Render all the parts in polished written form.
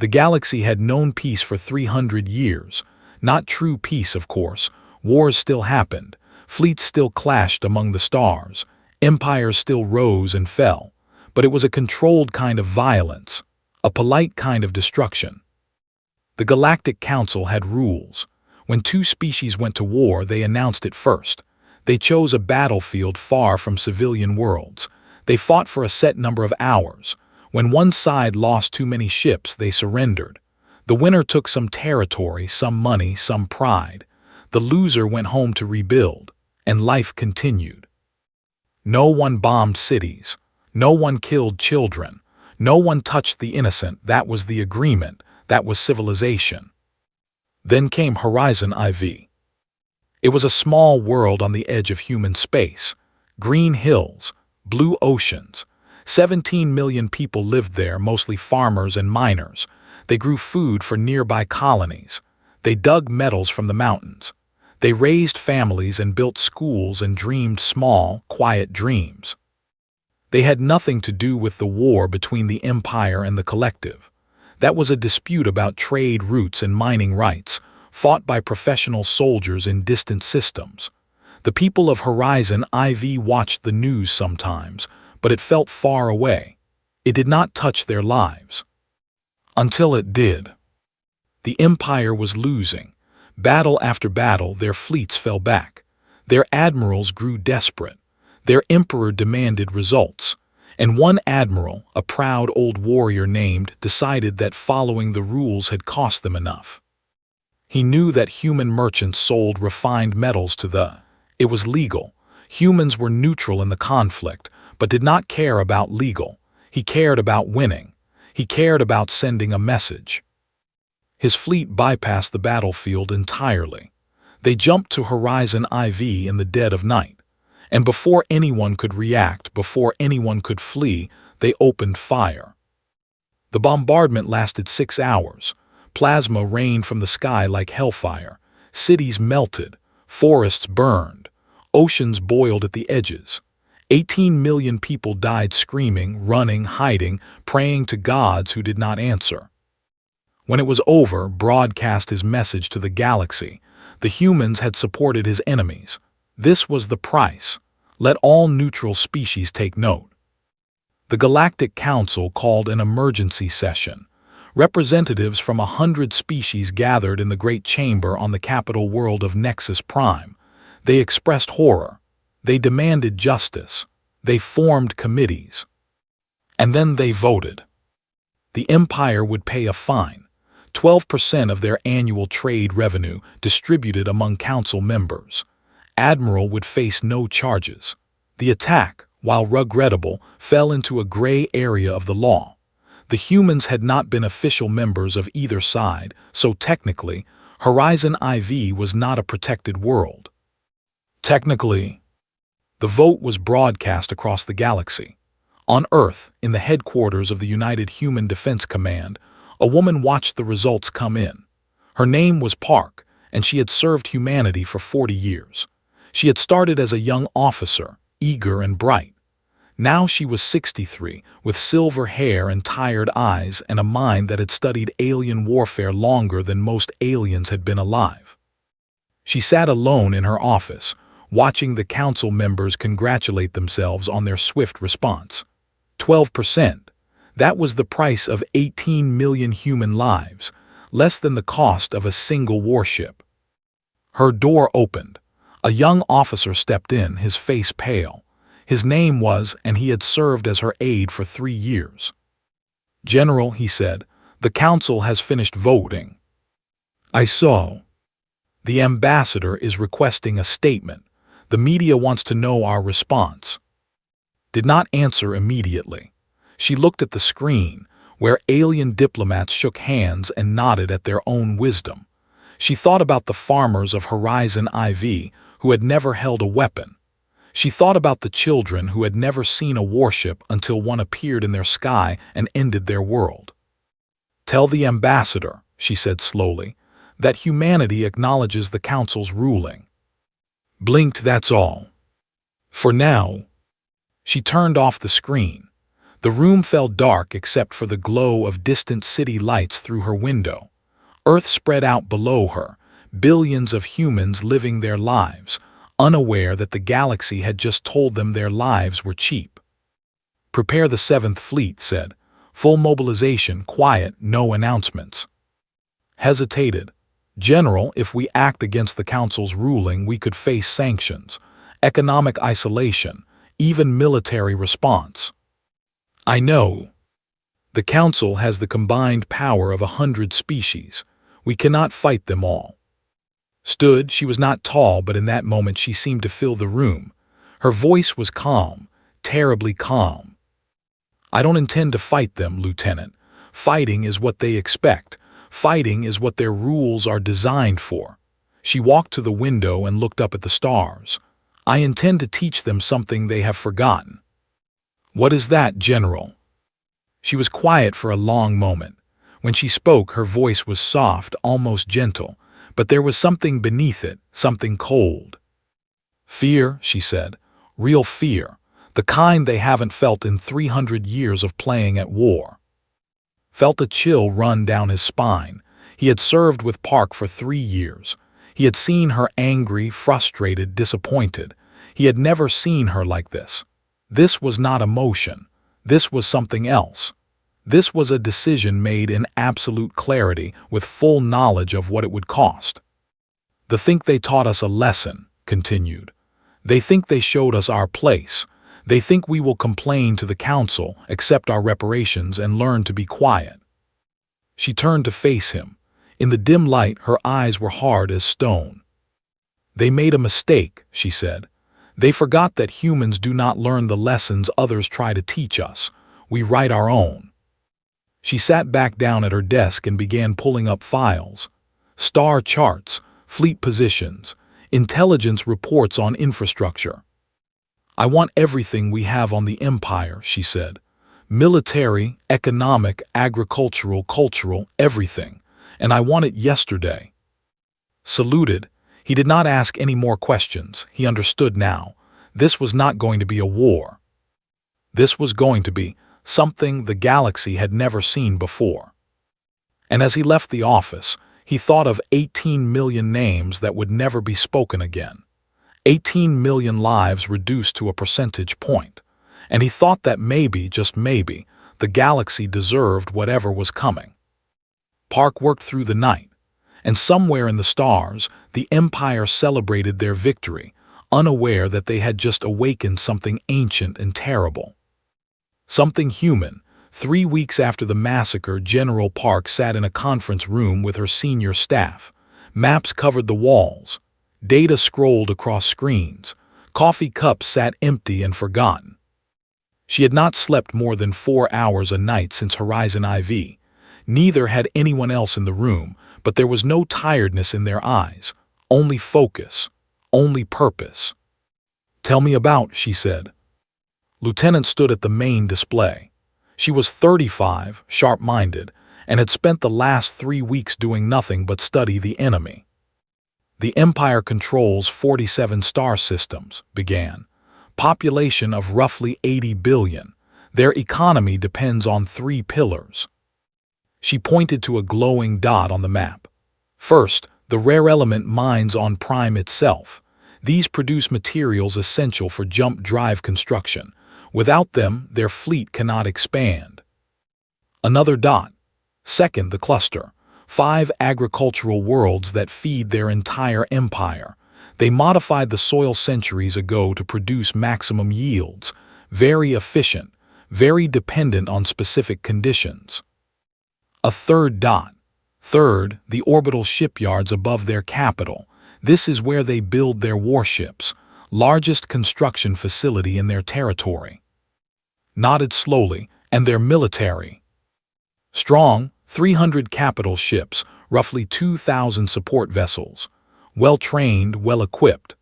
The galaxy had known peace for 300 years. Not true peace, of course. Wars still happened. Fleets still clashed among the stars. Empires still rose and fell. But it was a controlled kind of violence, a polite kind of destruction. The Galactic Council had rules. When two species went to war, they announced it first. They chose a battlefield far from civilian worlds. They fought for a set number of hours. When one side lost too many ships, they surrendered. The winner took some territory, some money, some pride. The loser went home to rebuild, and life continued. No one bombed cities. No one killed children. No one touched the innocent. That was the agreement. That was civilization. Then came Horizon IV. It was a small world on the edge of human space. Green hills, blue oceans. 17 million people lived there, mostly farmers and miners. They grew food for nearby colonies. They dug metals from the mountains. They raised families and built schools and dreamed small, quiet dreams. They had nothing to do with the war between the Empire and the Collective. That was a dispute about trade routes and mining rights, fought by professional soldiers in distant systems. The people of Horizon IV watched the news sometimes, but it felt far away. It did not touch their lives. Until it did. The Empire was losing. Battle after battle, their fleets fell back. Their admirals grew desperate. Their emperor demanded results. And one admiral, a proud old warrior named, decided that following the rules had cost them enough. He knew that human merchants sold refined metals to the. It was legal. Humans were neutral in the conflict, but did not care about legal. He cared about winning. He cared about sending a message. His fleet bypassed the battlefield entirely. They jumped to Horizon IV in the dead of night. And before anyone could react, before anyone could flee, they opened fire. The bombardment lasted 6 hours. Plasma rained from the sky like hellfire. Cities melted. Forests burned. Oceans boiled at the edges. 18 million people died screaming, running, hiding, praying to gods who did not answer. When it was over, broadcast his message to the galaxy. The humans had supported his enemies. This was the price. Let all neutral species take note. The Galactic Council called an emergency session. Representatives from 100 species gathered in the Great Chamber on the capital world of Nexus Prime. They expressed horror. They demanded justice. They formed committees. And then they voted. The Empire would pay a fine, 12% of their annual trade revenue distributed among council members. Admiral would face no charges. The attack, while regrettable, fell into a gray area of the law. The humans had not been official members of either side, so technically, Horizon IV was not a protected world. Technically, the vote was broadcast across the galaxy. On Earth, in the headquarters of the United Human Defense Command, a woman watched the results come in. Her name was Park, and she had served humanity for 40 years. She had started as a young officer, eager and bright. Now she was 63, with silver hair and tired eyes and a mind that had studied alien warfare longer than most aliens had been alive. She sat alone in her office, watching the council members congratulate themselves on their swift response. 12%. That was the price of 18 million human lives, less than the cost of a single warship. Her door opened. A young officer stepped in, his face pale. His name was, and he had served as her aide for 3 years. "General," he said, "the council has finished voting." "I saw." "The ambassador is requesting a statement. The media wants to know our response." Did not answer immediately. She looked at the screen, where alien diplomats shook hands and nodded at their own wisdom. She thought about the farmers of Horizon IV who had never held a weapon. She thought about the children who had never seen a warship until one appeared in their sky and ended their world. "Tell the ambassador," she said slowly, "that humanity acknowledges the council's ruling." Blinked, that's all. For now. She turned off the screen. The room fell dark except for the glow of distant city lights through her window. Earth spread out below her, billions of humans living their lives, unaware that the galaxy had just told them their lives were cheap. "Prepare the Seventh Fleet," said. "Full mobilization, quiet, no announcements." Hesitated. "General, if we act against the Council's ruling, we could face sanctions, economic isolation, even military response." "I know. The Council has the combined power of 100 species. We cannot fight them all." She was not tall, but in that moment she seemed to fill the room. Her voice was calm, terribly calm. "I don't intend to fight them, Lieutenant. Fighting is what they expect. Fighting is what their rules are designed for." She walked to the window and looked up at the stars. "I intend to teach them something they have forgotten." "What is that, General?" She was quiet for a long moment. When she spoke, her voice was soft, almost gentle, but there was something beneath it, something cold. "Fear," she said. "Real fear. The kind they haven't felt in 300 years of playing at war." Felt a chill run down his spine. He had served with Park for 3 years. He had seen her angry, frustrated, disappointed. He had never seen her like this. This was not emotion. This was something else. This was a decision made in absolute clarity, with full knowledge of what it would cost. "They think they taught us a lesson," continued. "They think they showed us our place. They think we will complain to the Council, accept our reparations, and learn to be quiet." She turned to face him. In the dim light, her eyes were hard as stone. "They made a mistake," she said. "They forgot that humans do not learn the lessons others try to teach us. We write our own." She sat back down at her desk and began pulling up files. Star charts, fleet positions, intelligence reports on infrastructure. "I want everything we have on the Empire," she said. "Military, economic, agricultural, cultural, everything. And I want it yesterday." Saluted. He did not ask any more questions. He understood now. This was not going to be a war. This was going to be something the galaxy had never seen before. And as he left the office, he thought of 18 million names that would never be spoken again. 18 million lives reduced to a percentage point. And he thought that maybe, just maybe, the galaxy deserved whatever was coming. Park worked through the night, and somewhere in the stars, the Empire celebrated their victory, unaware that they had just awakened something ancient and terrible. Something human. 3 weeks after the massacre, General Park sat in a conference room with her senior staff. Maps covered the walls. Data scrolled across screens. Coffee cups sat empty and forgotten. She had not slept more than 4 hours a night since Horizon IV. Neither had anyone else in the room, but there was no tiredness in their eyes. Only focus. Only purpose. "Tell me about," she said. Lieutenant stood at the main display. She was 35, sharp-minded, and had spent the last 3 weeks doing nothing but study the enemy. "The Empire controls 47 star systems," began. "Population of roughly 80 billion. Their economy depends on 3 pillars." She pointed to a glowing dot on the map. "First, the rare element mines on Prime itself. These produce materials essential for jump drive construction. Without them, their fleet cannot expand." Another dot. "Second, the cluster. 5 agricultural worlds that feed their entire empire. They modified the soil centuries ago to produce maximum yields. Very efficient, very dependent on specific conditions." A third dot. "Third, the orbital shipyards above their capital. This is where they build their warships. Largest construction facility in their territory." Nodded slowly. "And their military. Strong, 300 capital ships, roughly 2,000 support vessels. Well-trained, well-equipped.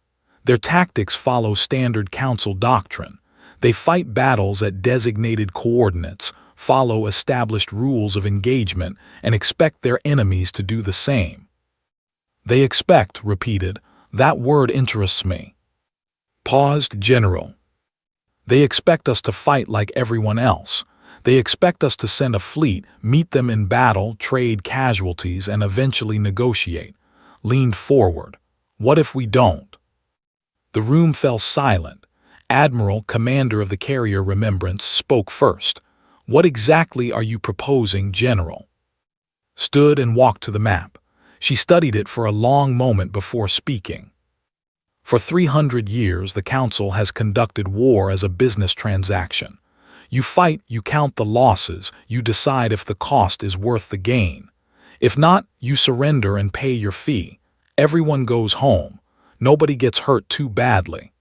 Their tactics follow standard Council doctrine. They fight battles at designated coordinates, follow established rules of engagement, and expect their enemies to do the same." "They expect," repeated. "That word interests me." Paused. "General. They expect us to fight like everyone else. They expect us to send a fleet, meet them in battle, trade casualties, and eventually negotiate. Leaned forward. What if we don't? The room fell silent. Admiral, commander of the carrier Remembrance, spoke first. What exactly are you proposing, General? Stood and walked to the map. She studied it for a long moment before speaking. For 300 years, the Council has conducted war as a business transaction. You fight, you count the losses, you decide if the cost is worth the gain. If not, you surrender and pay your fee. Everyone goes home. Nobody gets hurt too badly.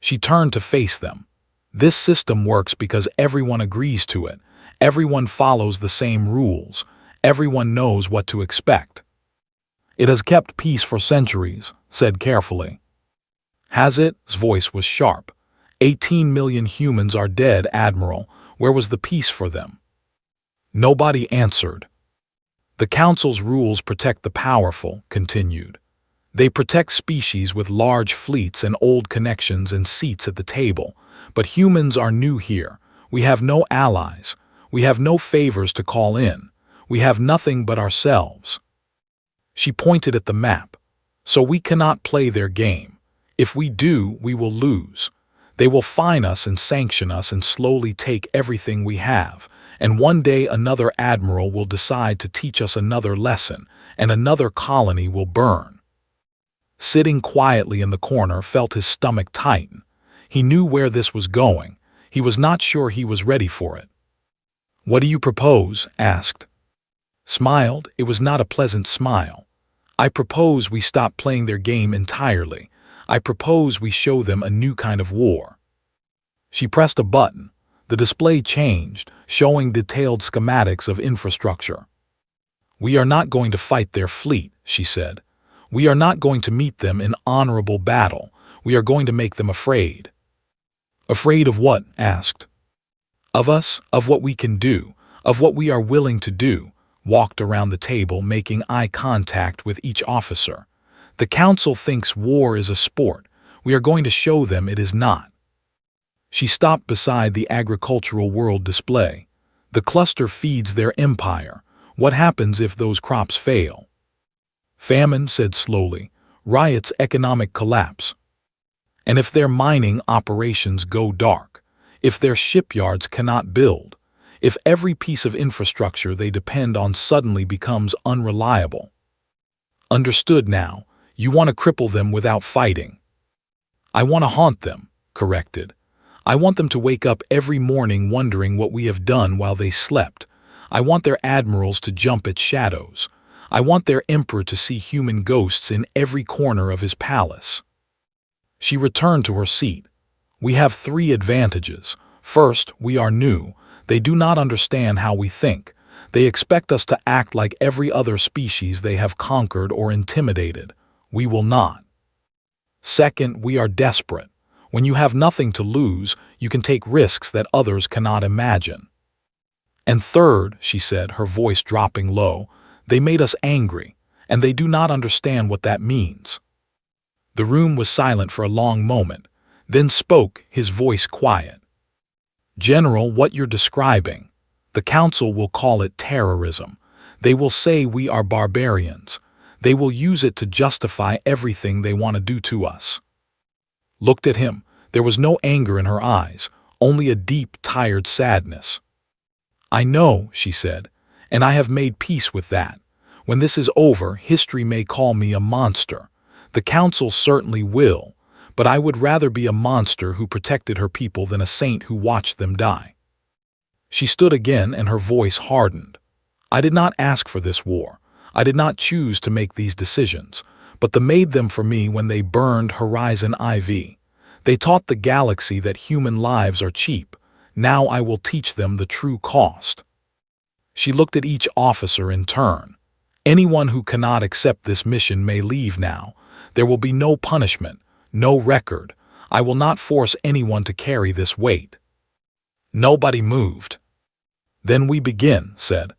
She turned to face them. This system works because everyone agrees to it. Everyone follows the same rules. Everyone knows what to expect. It has kept peace for centuries, said carefully. Has it? His voice was sharp. 18 million humans are dead, Admiral. Where was the peace for them? Nobody answered. The Council's rules protect the powerful, continued. They protect species with large fleets and old connections and seats at the table. But humans are new here. We have no allies. We have no favors to call in. We have nothing but ourselves. She pointed at the map. So we cannot play their game. If we do, we will lose. They will fine us and sanction us and slowly take everything we have. And one day another admiral will decide to teach us another lesson, and another colony will burn. Sitting quietly in the corner, felt his stomach tighten. He knew where this was going. He was not sure he was ready for it. What do you propose? Asked. Smiled. It was not a pleasant smile. I propose we stop playing their game entirely. I propose we show them a new kind of war. She pressed a button. The display changed, showing detailed schematics of infrastructure. We are not going to fight their fleet, she said. We are not going to meet them in honorable battle. We are going to make them afraid. Afraid of what? Asked. Of us, of what we can do, of what we are willing to do. Walked around the table, making eye contact with each officer. The Council thinks war is a sport. We are going to show them it is not. She stopped beside the agricultural world display. The cluster feeds their empire. What happens if those crops fail? Famine, said slowly. Riots, economic collapse. And if their mining operations go dark? If their shipyards cannot build? If every piece of infrastructure they depend on suddenly becomes unreliable? Understood now. You want to cripple them without fighting. I want to haunt them, corrected. I want them to wake up every morning wondering what we have done while they slept. I want their admirals to jump at shadows. I want their emperor to see human ghosts in every corner of his palace. She returned to her seat. We have 3 advantages. First, we are new. They do not understand how we think. They expect us to act like every other species they have conquered or intimidated. We will not. Second, we are desperate. When you have nothing to lose, you can take risks that others cannot imagine. And third, she said, her voice dropping low, they made us angry, and they do not understand what that means. The room was silent for a long moment, then spoke, his voice quiet. General, what you're describing, the Council will call it terrorism. They will say we are barbarians. They will use it to justify everything they want to do to us. Looked at him. There was no anger in her eyes, only a deep, tired sadness. I know, she said, and I have made peace with that. When this is over, history may call me a monster. The Council certainly will, but I would rather be a monster who protected her people than a saint who watched them die. She stood again and her voice hardened. I did not ask for this war. I did not choose to make these decisions, but they made them for me when they burned Horizon IV. They taught the galaxy that human lives are cheap. Now I will teach them the true cost. She looked at each officer in turn. Anyone who cannot accept this mission may leave now. There will be no punishment, no record. I will not force anyone to carry this weight. Nobody moved. Then we begin, said.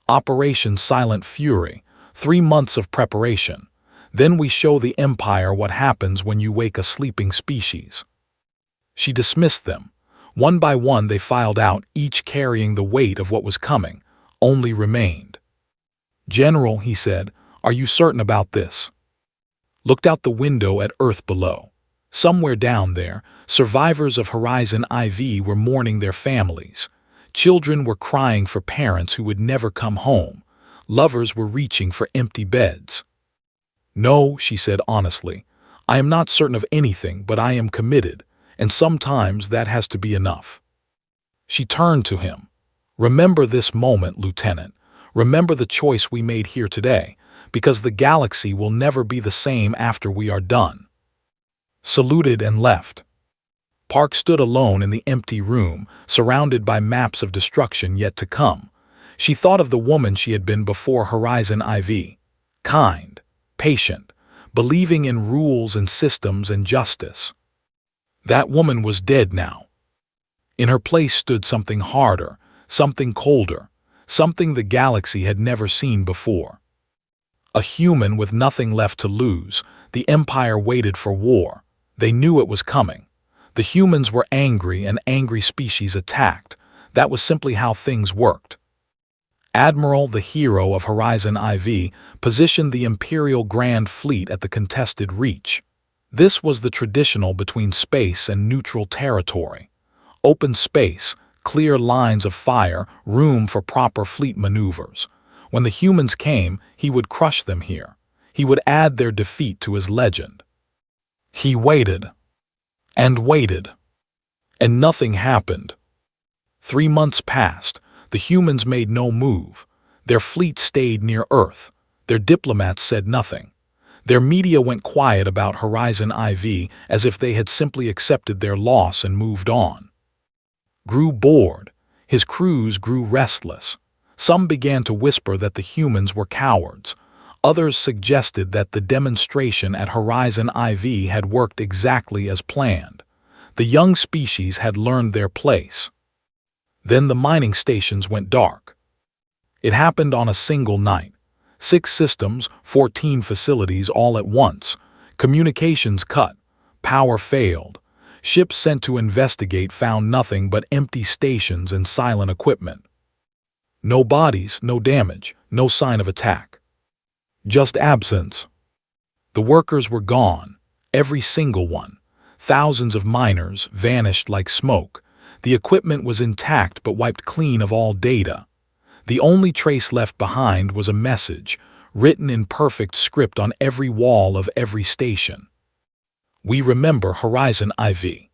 Operation Silent Fury, 3 months of preparation. Then we show the Empire what happens when you wake a sleeping species. She dismissed them. One by one they filed out, each carrying the weight of what was coming. Only remained. "General," he said, "are you certain about this?" Looked out the window at Earth below. Somewhere down there, survivors of Horizon IV were mourning their families. Children were crying for parents who would never come home. Lovers were reaching for empty beds. "No," she said honestly, "I am not certain of anything, but I am committed, and sometimes that has to be enough." She turned to him. "Remember this moment, Lieutenant. Remember the choice we made here today, because the galaxy will never be the same after we are done." Saluted and left. Park stood alone in the empty room, surrounded by maps of destruction yet to come. She thought of the woman she had been before Horizon IV. Kind, patient, believing in rules and systems and justice. That woman was dead now. In her place stood something harder, something colder, something the galaxy had never seen before. A human with nothing left to lose. The Empire waited for war. They knew it was coming. The humans were angry, and angry species attacked. That was simply how things worked. Admiral, the hero of Horizon IV, positioned the Imperial Grand Fleet at the contested reach. This was the traditional between space and neutral territory. Open space, clear lines of fire, room for proper fleet maneuvers. When the humans came, he would crush them here. He would add their defeat to his legend. He waited. And waited. And nothing happened. 3 months passed. The humans made no move. Their fleet stayed near Earth. Their diplomats said nothing. Their media went quiet about Horizon IV, as if they had simply accepted their loss and moved on. Grew bored. His crews grew restless. Some began to whisper that the humans were cowards. Others suggested that the demonstration at Horizon IV had worked exactly as planned. The young species had learned their place. Then the mining stations went dark. It happened on a single night. 6 systems, 14 facilities all at once. Communications cut. Power failed. Ships sent to investigate found nothing but empty stations and silent equipment. No bodies, no damage, no sign of attack. Just absence. The workers were gone, every single one. Thousands of miners vanished like smoke. The equipment was intact but wiped clean of all data. The only trace left behind was a message, written in perfect script on every wall of every station. "We remember Horizon IV."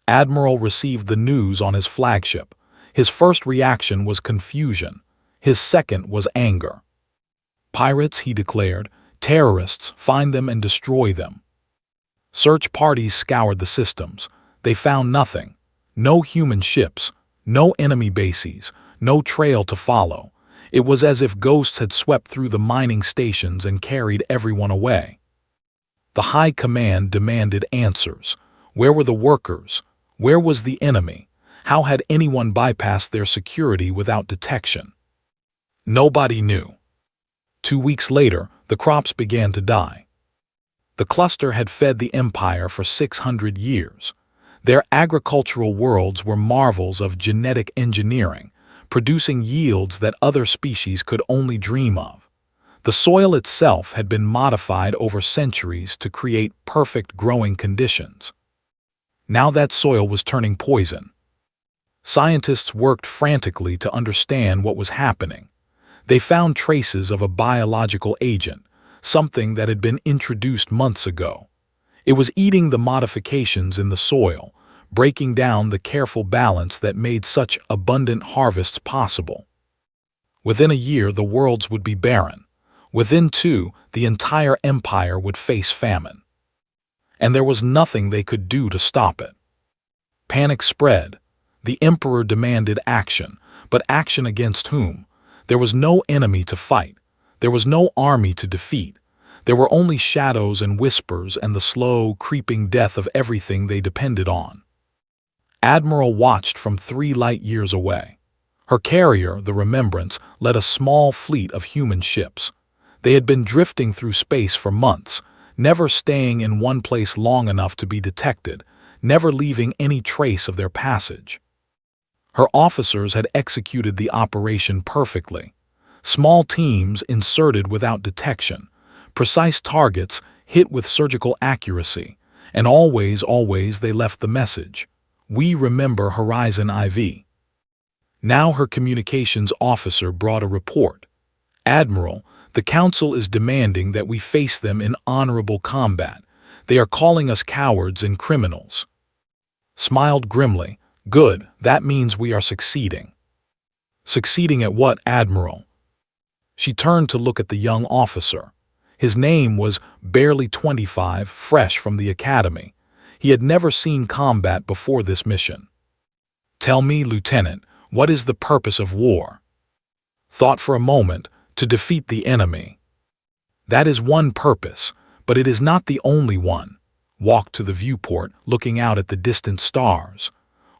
Admiral received the news on his flagship. His first reaction was confusion. His second was anger. "Pirates," he declared. "Terrorists, find them and destroy them." Search parties scoured the systems. They found nothing. No human ships, no enemy bases, no trail to follow. It was as if ghosts had swept through the mining stations and carried everyone away. The High Command demanded answers. Where were the workers? Where was the enemy? How had anyone bypassed their security without detection? Nobody knew. 2 weeks later, the crops began to die. The cluster had fed the Empire for 600 years. Their agricultural worlds were marvels of genetic engineering, producing yields that other species could only dream of. The soil itself had been modified over centuries to create perfect growing conditions. Now that soil was turning poison. Scientists worked frantically to understand what was happening. They found traces of a biological agent, something that had been introduced months ago. It was eating the modifications in the soil, breaking down the careful balance that made such abundant harvests possible. Within a year, the worlds would be barren. Within 2, the entire empire would face famine. And there was nothing they could do to stop it. Panic spread. The Emperor demanded action, but action against whom? There was no enemy to fight. There was no army to defeat. There were only shadows and whispers and the slow, creeping death of everything they depended on. Admiral watched from 3 light years away. Her carrier, the Remembrance, led a small fleet of human ships. They had been drifting through space for months, never staying in one place long enough to be detected, never leaving any trace of their passage. Her officers had executed the operation perfectly. Small teams inserted without detection, precise targets hit with surgical accuracy, and always they left the message. We remember Horizon IV. Now her communications officer brought a report. Admiral, the Council is demanding that we face them in honorable combat. They are calling us cowards and criminals. Smiled grimly. Good, that means we are succeeding. Succeeding at what, Admiral? She turned to look at the young officer. His name was barely 25, fresh from the academy. He had never seen combat before this mission. Tell me, Lieutenant, what is the purpose of war? Thought for a moment, to defeat the enemy. That is one purpose, but it is not the only one. Walked to the viewport, looking out at the distant stars.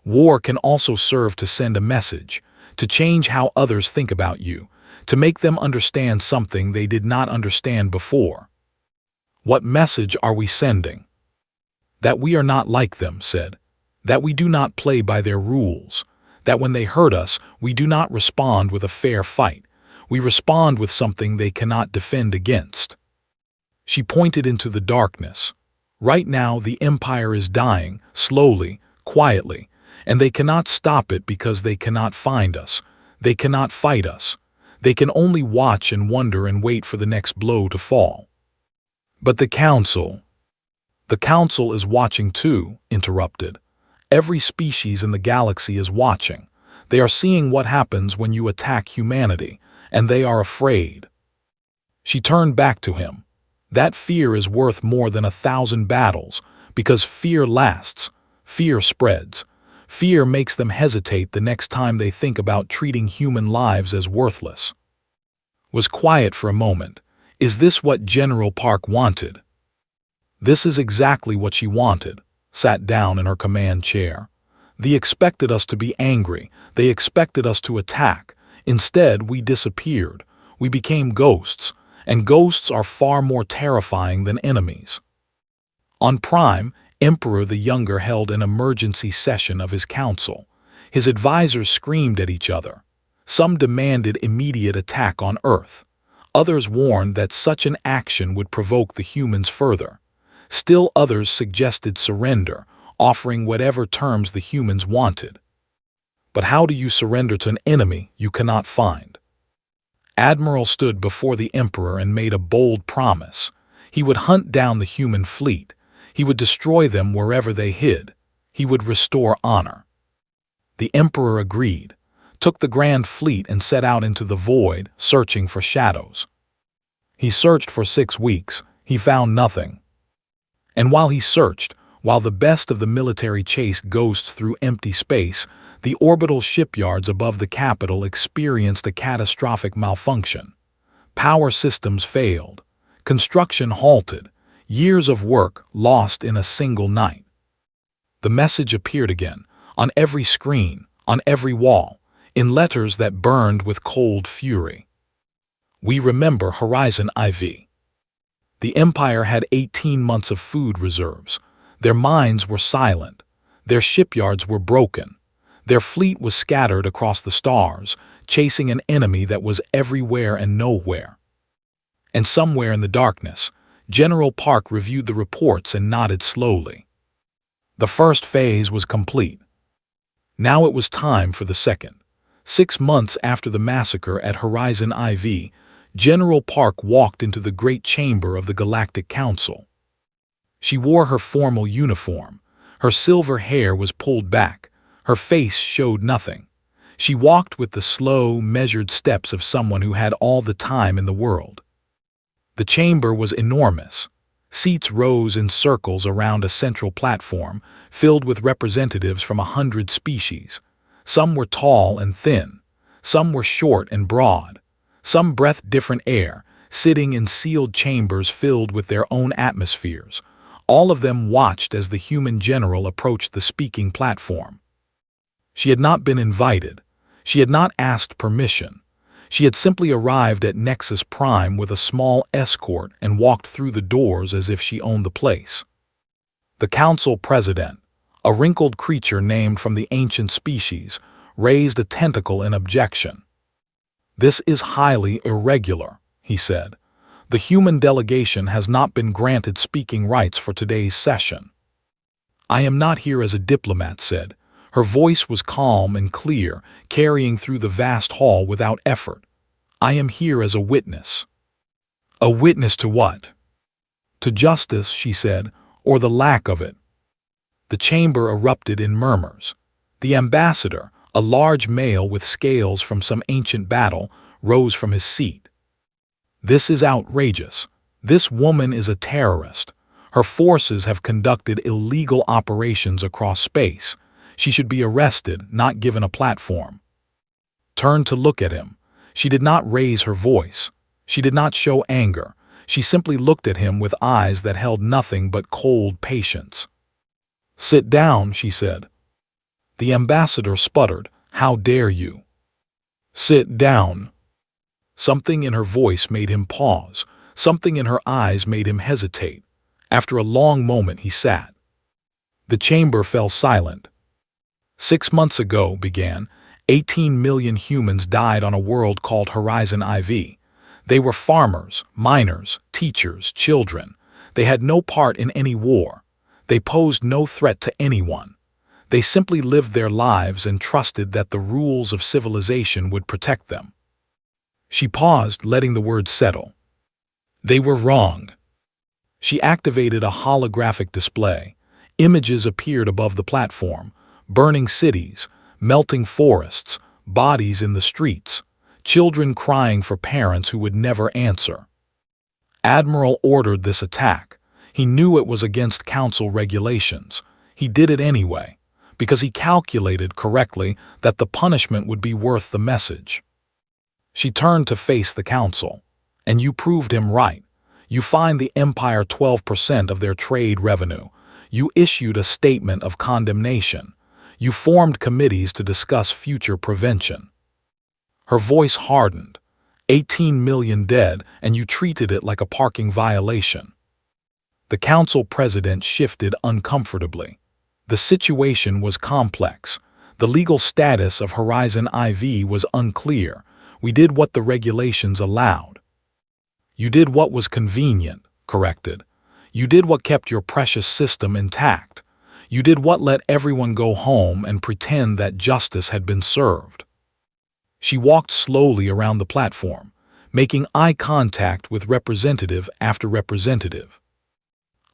War can also serve to send a message, to change how others think about you, to make them understand something they did not understand before. What message are we sending? That we are not like them, said. That we do not play by their rules. That when they hurt us, we do not respond with a fair fight. We respond with something they cannot defend against. She pointed into the darkness. Right now, the Empire is dying, slowly, quietly, and they cannot stop it because they cannot find us. They cannot fight us. They can only watch and wonder and wait for the next blow to fall. But the Council is watching too, interrupted. Every species in the galaxy is watching. They are seeing what happens when you attack humanity, and they are afraid. She turned back to him. That fear is worth more than 1,000 battles, because fear lasts, fear spreads. Fear makes them hesitate the next time they think about treating human lives as worthless. Was quiet for a moment. Is this what General Park wanted? This is exactly what she wanted. Sat down in her command chair. They expected us to be angry. They expected us to attack. Instead, we disappeared. We became ghosts, and ghosts are far more terrifying than enemies. On Prime, Emperor the Younger held an emergency session of his council. His advisors screamed at each other. Some demanded immediate attack on Earth. Others warned that such an action would provoke the humans further. Still others suggested surrender, offering whatever terms the humans wanted. But how do you surrender to an enemy you cannot find? Admiral stood before the Emperor and made a bold promise. He would hunt down the human fleet. He would destroy them wherever they hid. He would restore honor. The Emperor agreed, took the Grand Fleet and set out into the void, searching for shadows. He searched for 6 weeks. He found nothing. And while he searched, while the best of the military chased ghosts through empty space, the orbital shipyards above the capital experienced a catastrophic malfunction. Power systems failed. Construction halted. Years of work lost in a single night. The message appeared again, on every screen, on every wall, in letters that burned with cold fury. We remember Horizon IV. The Empire had 18 months of food reserves. Their minds were silent. Their shipyards were broken. Their fleet was scattered across the stars, chasing an enemy that was everywhere and nowhere. And somewhere in the darkness, General Park reviewed the reports and nodded slowly. The first phase was complete. Now it was time for the second. 6 months after the massacre at Horizon IV, General Park walked into the great chamber of the Galactic Council. She wore her formal uniform. Her silver hair was pulled back. Her face showed nothing. She walked with the slow, measured steps of someone who had all the time in the world. The chamber was enormous. Seats rose in circles around a central platform, filled with representatives from 100 species. Some were tall and thin. Some were short and broad. Some breathed different air, sitting in sealed chambers filled with their own atmospheres. All of them watched as the human general approached the speaking platform. She had not been invited. She had not asked permission. She had simply arrived at Nexus Prime with a small escort and walked through the doors as if she owned the place. The council president, A wrinkled creature named from the ancient species raised a tentacle in objection. "This is highly irregular," he said. "The human delegation has not been granted speaking rights for today's session." "I am not here as a diplomat," said. Her voice was calm and clear, carrying through the vast hall without effort. "I am here as a witness." "A witness to what?" "To justice," she said, "or the lack of it." The chamber erupted in murmurs. The ambassador, a large male with scales from some ancient battle, rose from his seat. "This is outrageous. This woman is a terrorist. Her forces have conducted illegal operations across space. She should be arrested, not given a platform." Turned to look at him. She did not raise her voice. She did not show anger. She simply looked at him with eyes that held nothing but cold patience. "Sit down," she said. The ambassador sputtered, "How dare you?" "Sit down." Something in her voice made him pause. Something in her eyes made him hesitate. After a long moment he sat. The chamber fell silent. "6 months ago," began, 18 million humans died on a world called Horizon IV. They were farmers, miners, teachers, children. They had no part in any war. They posed no threat to anyone. They simply lived their lives and trusted that the rules of civilization would protect them. She paused, letting the words settle. They were wrong. She activated a holographic display. Images appeared above the platform. Burning cities, melting forests, bodies in the streets, children crying for parents who would never answer. Admiral ordered this attack. He knew it was against council regulations. He did it anyway, because he calculated correctly that the punishment would be worth the message. She turned to face the council. "And you proved him right. You fined the Empire 12% of their trade revenue. You issued a statement of condemnation. You formed committees to discuss future prevention." Her voice hardened. 18 million dead, and you treated it like a parking violation. The council president shifted uncomfortably. The situation was complex. The legal status of Horizon IV was unclear. We did what the regulations allowed. "You did what was convenient," corrected. "You did what kept your precious system intact. You did what let everyone go home and pretend that justice had been served." She walked slowly around the platform, making eye contact with representative after representative.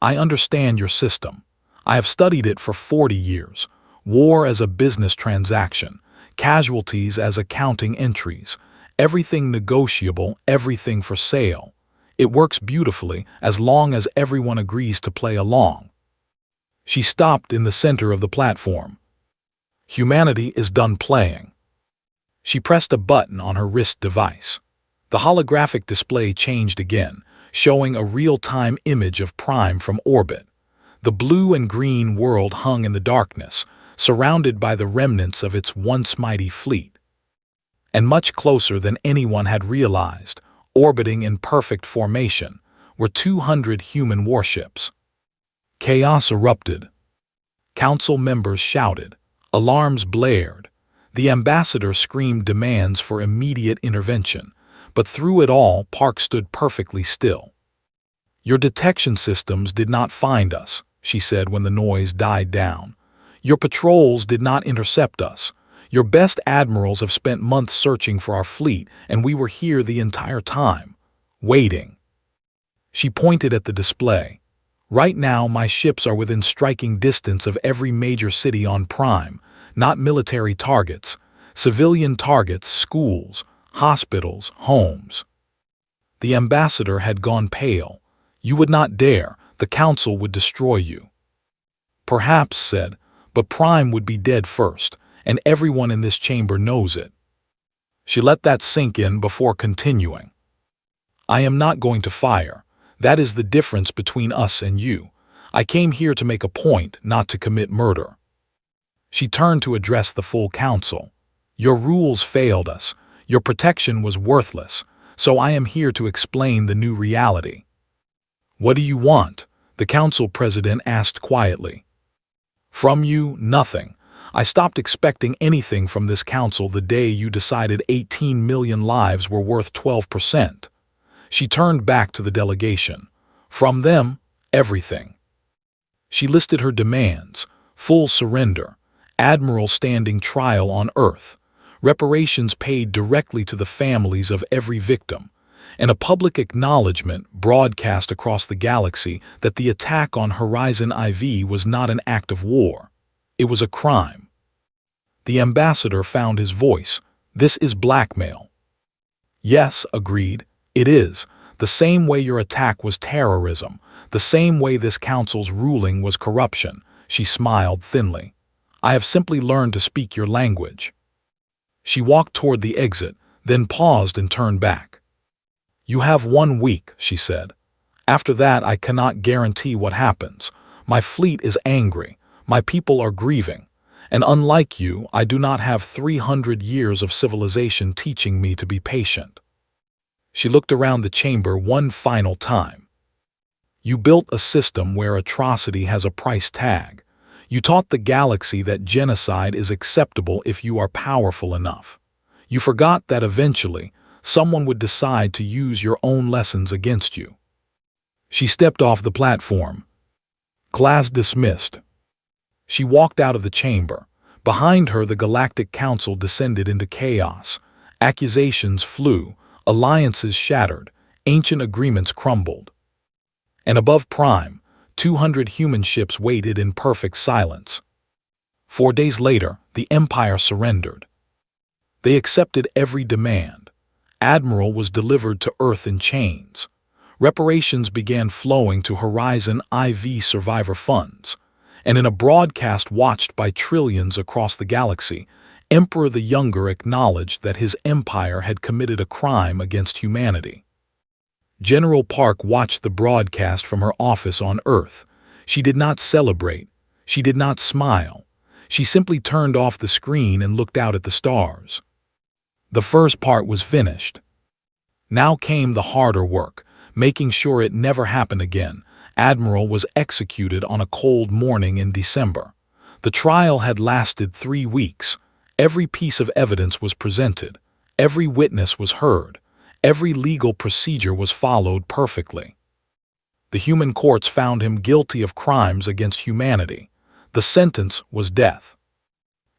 "I understand your system. I have studied it for 40 years. War as a business transaction, casualties as accounting entries, everything negotiable, everything for sale. It works beautifully as long as everyone agrees to play along." She stopped in the center of the platform. "Humanity is done playing." She pressed a button on her wrist device. The holographic display changed again, showing a real-time image of Prime from orbit. The blue and green world hung in the darkness, surrounded by the remnants of its once mighty fleet. And much closer than anyone had realized, orbiting in perfect formation, were 200 human warships. Chaos erupted. Council members shouted. Alarms blared. The ambassador screamed demands for immediate intervention, but through it all, Park stood perfectly still. "Your detection systems did not find us," she said when the noise died down. "Your patrols did not intercept us. Your best admirals have spent months searching for our fleet, and we were here the entire time, waiting." She pointed at the display. "Right now, my ships are within striking distance of every major city on Prime, not military targets, civilian targets, schools, hospitals, homes." The ambassador had gone pale. "You would not dare. The council would destroy you." "Perhaps," said, "but Prime would be dead first, and everyone in this chamber knows it." She let that sink in before continuing. "I am not going to fire. That is the difference between us and you. I came here to make a point, not to commit murder." She turned to address the full council. "Your rules failed us. Your protection was worthless, so I am here to explain the new reality." "What do you want?" the council president asked quietly. From you, nothing. I stopped expecting anything from this council the day you decided 18 million lives were worth 12%. She turned back to the delegation. From them, everything. She listed her demands: full surrender, admiral standing trial on Earth, reparations paid directly to the families of every victim, and a public acknowledgement broadcast across the galaxy that the attack on Horizon IV was not an act of war. It was a crime. The ambassador found his voice. This is blackmail. Yes, agreed, it is. The same way your attack was terrorism, the same way this council's ruling was corruption. She smiled thinly. I have simply learned to speak your language. She walked toward the exit, then paused and turned back. You have 1 week, she said. After that, I cannot guarantee what happens. My fleet is angry. My people are grieving. And unlike you, I do not have 300 years of civilization teaching me to be patient. She looked around the chamber one final time. You built a system where atrocity has a price tag. You taught the galaxy that genocide is acceptable if you are powerful enough. You forgot that eventually, someone would decide to use your own lessons against you. She stepped off the platform. Class dismissed. She walked out of the chamber. Behind her, the Galactic Council descended into chaos. Accusations flew, alliances shattered, ancient agreements crumbled. And above Prime, 200 human ships waited in perfect silence. 4 days later, the Empire surrendered. They accepted every demand. Admiral was delivered to Earth in chains. Reparations began flowing to Horizon IV survivor funds. And in a broadcast watched by trillions across the galaxy, Emperor the Younger acknowledged that his empire had committed a crime against humanity. General Park watched the broadcast from her office on Earth. She did not celebrate. She did not smile. She simply turned off the screen and looked out at the stars. The first part was finished. Now came the harder work, making sure it never happened again. Admiral was executed on a cold morning in December. The trial had lasted 3 weeks. Every piece of evidence was presented. Every witness was heard. Every legal procedure was followed perfectly. The human courts found him guilty of crimes against humanity. The sentence was death.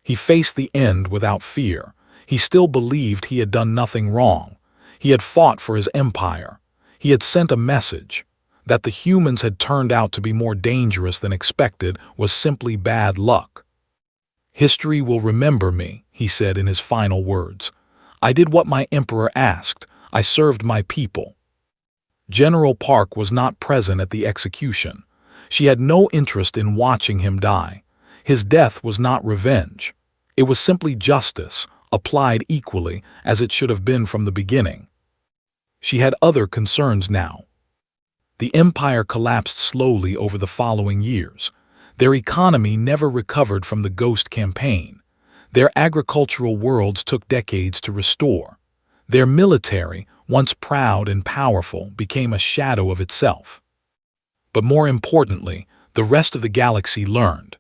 He faced the end without fear. He still believed he had done nothing wrong. He had fought for his empire. He had sent a message. That the humans had turned out to be more dangerous than expected was simply bad luck. History will remember me, he said in his final words. I did what my emperor asked. I served my people. General Park was not present at the execution. She had no interest in watching him die. His death was not revenge. It was simply justice, applied equally as it should have been from the beginning. She had other concerns now. The empire collapsed slowly over the following years. Their economy never recovered from the Ghost campaign. Their agricultural worlds took decades to restore. Their military, once proud and powerful, became a shadow of itself. But more importantly, the rest of the galaxy learned.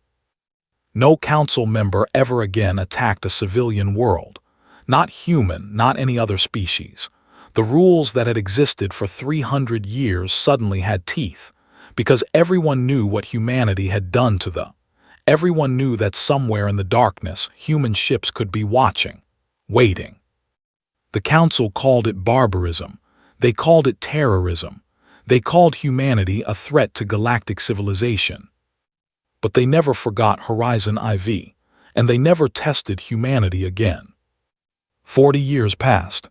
No council member ever again attacked a civilian world. Not human, not any other species. The rules that had existed for 300 years suddenly had teeth, because everyone knew what humanity had done to them. Everyone knew that somewhere in the darkness, human ships could be watching, waiting. The council called it barbarism. They called it terrorism. They called humanity a threat to galactic civilization. But they never forgot Horizon IV, and they never tested humanity again. 40 years passed.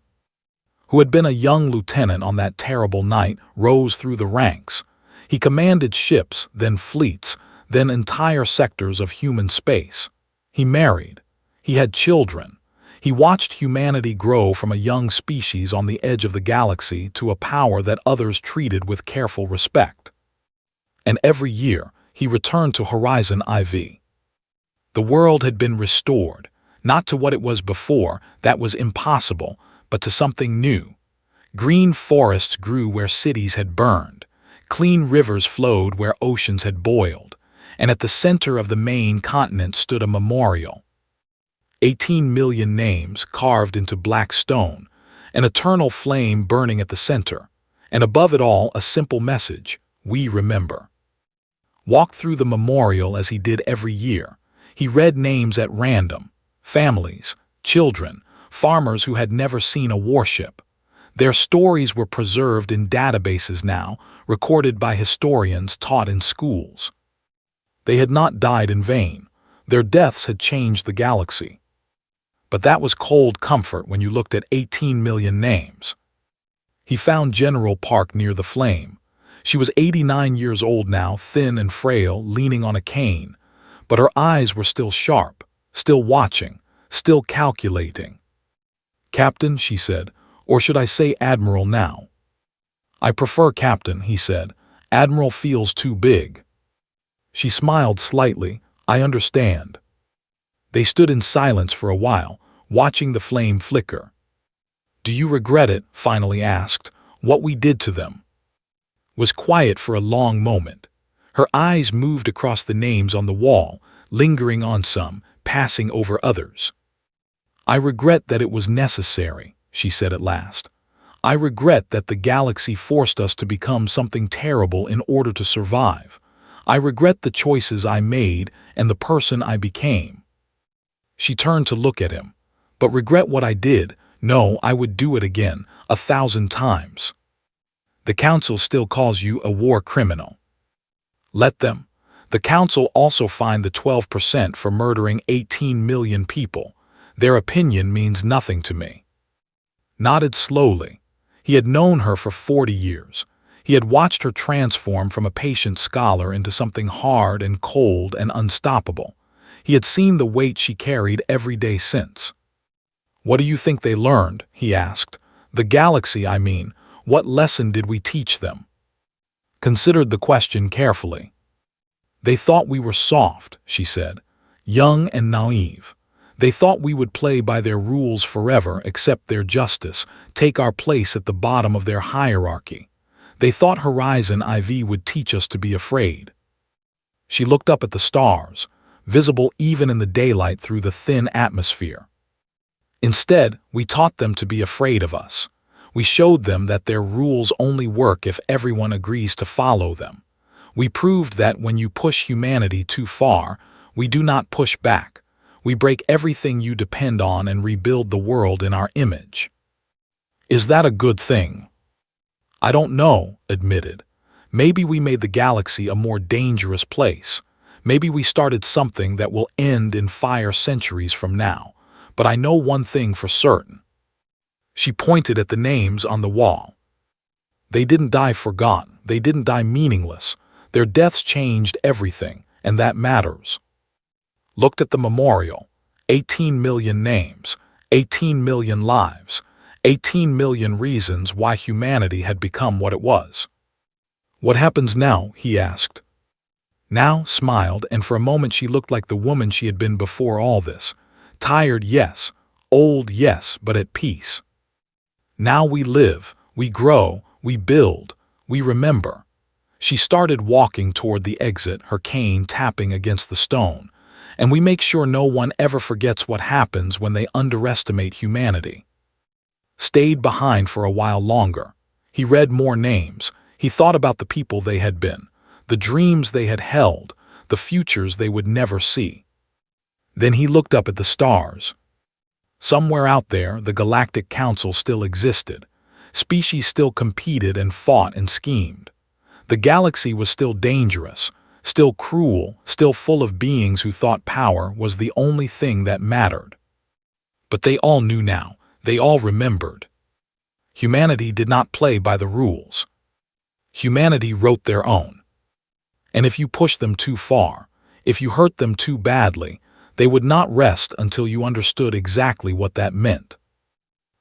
Who had been a young lieutenant on that terrible night, rose through the ranks. He commanded ships, then fleets, then entire sectors of human space. He married. He had children. He watched humanity grow from a young species on the edge of the galaxy to a power that others treated with careful respect. And every year, he returned to Horizon IV. The world had been restored, not to what it was before, that was impossible, but to something new. Green forests grew where cities had burned. Clean rivers flowed where oceans had boiled. and at the center of the main continent stood a memorial. 18 million names carved into black stone, an eternal flame burning at the center, and above it all a simple message: we remember. Walked through the memorial as he did every year. He read names at random: families, children, farmers who had never seen a warship. Their stories were preserved in databases now, recorded by historians taught in schools. They had not died in vain. Their deaths had changed the galaxy. But that was cold comfort when you looked at 18 million names. He found General Park near the flame. She was 89 years old now, thin and frail, leaning on a cane. But her eyes were still sharp, still watching, still calculating. "Captain," she said, "or should I say Admiral now?" "I prefer Captain," he said. "Admiral feels too big." She smiled slightly. "I understand." They stood in silence for a while, watching the flame flicker. "Do you regret it?" finally asked. "What we did to them?" Was quiet for a long moment. Her eyes moved across the names on the wall, lingering on some, passing over others. "I regret that it was necessary," she said at last. "I regret that the galaxy forced us to become something terrible in order to survive. I regret the choices I made and the person I became." She turned to look at him. "But regret what I did? No, I would do it again, 1,000 times. The Council still calls you a war criminal." "Let them. The Council also fined the 12% for murdering 18 million people. Their opinion means nothing to me." Nodded slowly. He had known her for 40 years. He had watched her transform from a patient scholar into something hard and cold and unstoppable. He had seen the weight she carried every day since. "What do you think they learned?" he asked. "The galaxy, I mean. What lesson did we teach them?" Considered the question carefully. "They thought we were soft," she said. "Young and naive. They thought we would play by their rules forever, accept their justice, take our place at the bottom of their hierarchy. They thought Horizon IV would teach us to be afraid." She looked up at the stars, visible even in the daylight through the thin atmosphere. "Instead, we taught them to be afraid of us. We showed them that their rules only work if everyone agrees to follow them. We proved that when you push humanity too far, we do not push back. We break everything you depend on and rebuild the world in our image." "Is that a good thing?" "I don't know," admitted. "Maybe we made the galaxy a more dangerous place. Maybe we started something that will end in fire centuries from now. But I know one thing for certain." She pointed at the names on the wall. "They didn't die forgotten. They didn't die meaningless. Their deaths changed everything, and that matters." Looked at the memorial. 18 million names, 18 million lives, 18 million reasons why humanity had become what it was. "What happens now?" he asked. Now smiled, and for a moment she looked like the woman she had been before all this. Tired, yes. Old, yes, but at peace. "Now we live, we grow, we build, we remember." She started walking toward the exit, her cane tapping against the stone. "And we make sure no one ever forgets what happens when they underestimate humanity." Stayed behind for a while longer. He read more names. He thought about the people they had been, the dreams they had held, the futures they would never see. Then he looked up at the stars. Somewhere out there, the Galactic Council still existed. Species still competed and fought and schemed. The galaxy was still dangerous, still cruel, still full of beings who thought power was the only thing that mattered. But they all knew now. They all remembered. Humanity did not play by the rules. Humanity wrote their own. And if you pushed them too far, if you hurt them too badly, they would not rest until you understood exactly what that meant.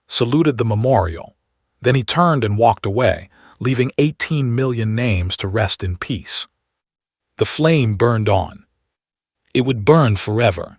Saluted the memorial. Then he turned and walked away, leaving 18 million names to rest in peace. The flame burned on. It would burn forever,